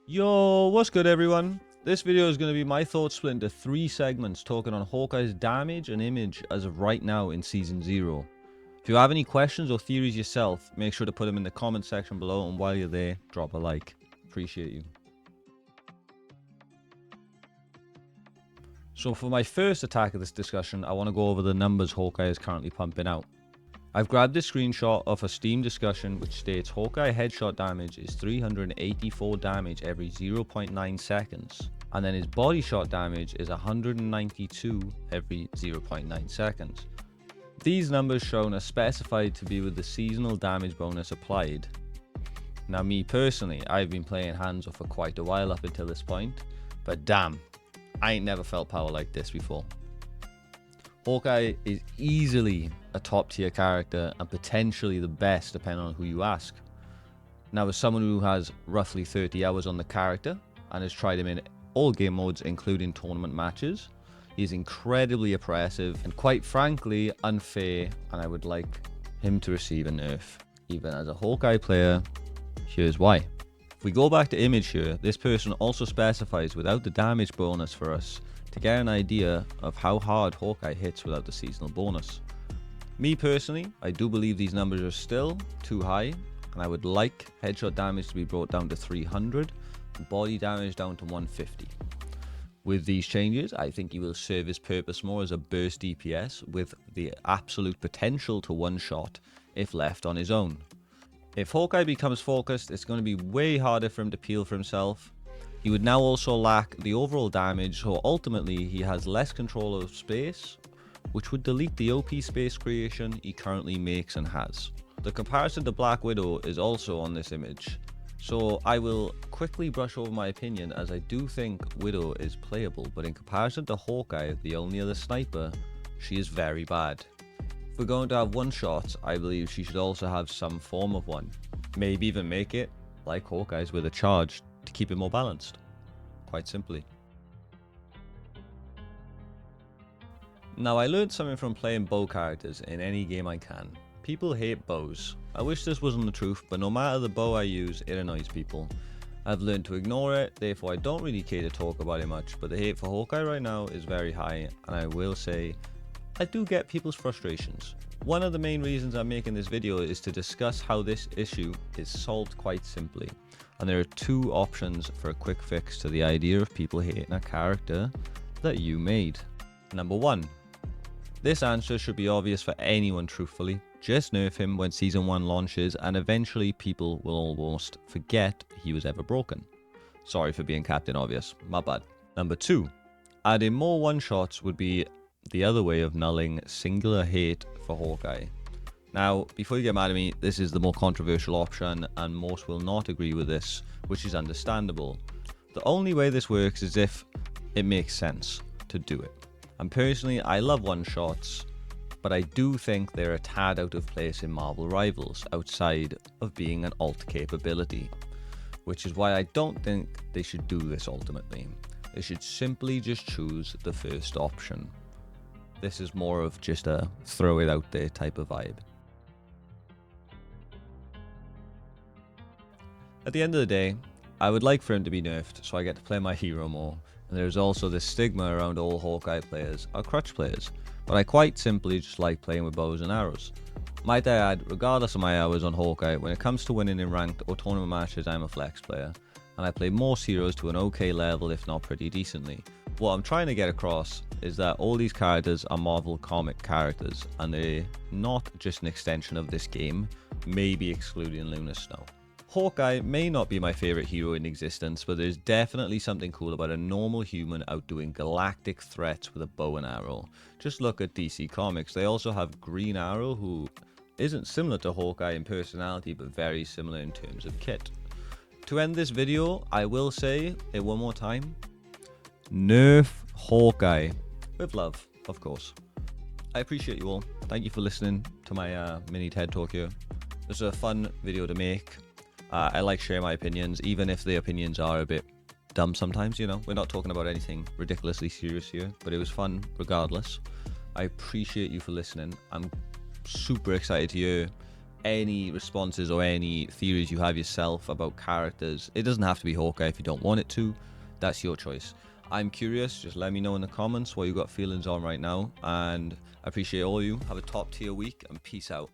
Yo, what's good everyone? This video is going to be my thoughts split into 3 segments talking on Hawkeye's damage and image as of right now in Season 0. If you have any questions or theories yourself, make sure to put them in the comment section below, and while you're there, drop a like. Appreciate you. So for my first attack of this discussion, I want to go over the numbers Hawkeye is currently pumping out. I've grabbed this screenshot of a Steam discussion which states Hawkeye headshot damage is 384 damage every 0.9 seconds, and then his body shot damage is 192 every 0.9 seconds. These numbers shown are specified to be with the seasonal damage bonus applied. Now me personally, I've been playing Hanzo for quite a while up until this point, but damn, I ain't never felt power like this before. Hawkeye is easily a top tier character and potentially the best depending on who you ask. Now, as someone who has roughly 30 hours on the character and has tried him in all game modes including tournament matches, he is incredibly oppressive and quite frankly unfair, and I would like him to receive a nerf. Even as a Hawkeye player, here's why. If we go back to image here, this person also specifies without the damage bonus for us to get an idea of how hard Hawkeye hits without the seasonal bonus. Me personally, I do believe these numbers are still too high, and I would like headshot damage to be brought down to 300 and body damage down to 150. With these changes, I think he will serve his purpose more as a burst DPS with the absolute potential to one-shot if left on his own. If Hawkeye becomes focused, it's going to be way harder for him to peel for himself. He would now also lack the overall damage, so ultimately he has less control of space, which would delete the OP space creation he currently makes and has. The comparison to Black Widow is also on this image, so I will quickly brush over my opinion as I do think Widow is playable, but in comparison to Hawkeye, the only other sniper, she is very bad. If we're going to have one shots, I believe she should also have some form of one. Maybe even make it, like Hawkeye's, with a charge to keep it more balanced, quite simply. Now, I learned something from playing bow characters in any game I can. People hate bows. I wish this wasn't the truth, but no matter the bow I use, it annoys people. I've learned to ignore it, therefore I don't really care to talk about it much, but the hate for Hawkeye right now is very high, and I will say, I do get people's frustrations. One of the main reasons I'm making this video is to discuss how this issue is solved quite simply. And there are 2 options for a quick fix to the idea of people hating a character that you made. Number 1. This answer should be obvious for anyone truthfully. Just nerf him when Season 1 launches and eventually people will almost forget he was ever broken. Sorry for being Captain Obvious, my bad. Number 2. Adding more one-shots would be the other way of nulling singular hate for Hawkeye. Now, before you get mad at me, this is the more controversial option and most will not agree with this, which is understandable. The only way this works is if it makes sense to do it. And personally, I love one-shots, but I do think they're a tad out of place in Marvel Rivals outside of being an alt capability, which is why I don't think they should do this ultimately. They should simply just choose the first option. This is more of just a throw it out there type of vibe. At the end of the day, I would like for him to be nerfed so I get to play my hero more, and there's also this stigma around all Hawkeye players are crutch players, but I quite simply just like playing with bows and arrows. Might I add, regardless of my hours on Hawkeye, when it comes to winning in ranked or tournament matches, I'm a flex player, and I play most heroes to an okay level if not pretty decently. What I'm trying to get across is that all these characters are Marvel comic characters, and they're not just an extension of this game, maybe excluding Luna Snow. Hawkeye may not be my favorite hero in existence, but there's definitely something cool about a normal human outdoing galactic threats with a bow and arrow. Just look at DC Comics. They also have Green Arrow, who isn't similar to Hawkeye in personality, but very similar in terms of kit. To end this video, I will say it one more time. Nerf Hawkeye. With love, of course. I appreciate you all. Thank you for listening to my mini TED Talk here. This is a fun video to make. I like sharing my opinions, even if the opinions are a bit dumb sometimes, you know. We're not talking about anything ridiculously serious here, but it was fun regardless. I appreciate you for listening. I'm super excited to hear any responses or any theories you have yourself about characters. It doesn't have to be Hawkeye if you don't want it to. That's your choice. I'm curious. Just let me know in the comments what you got feelings on right now. And I appreciate all of you. Have a top tier week and peace out.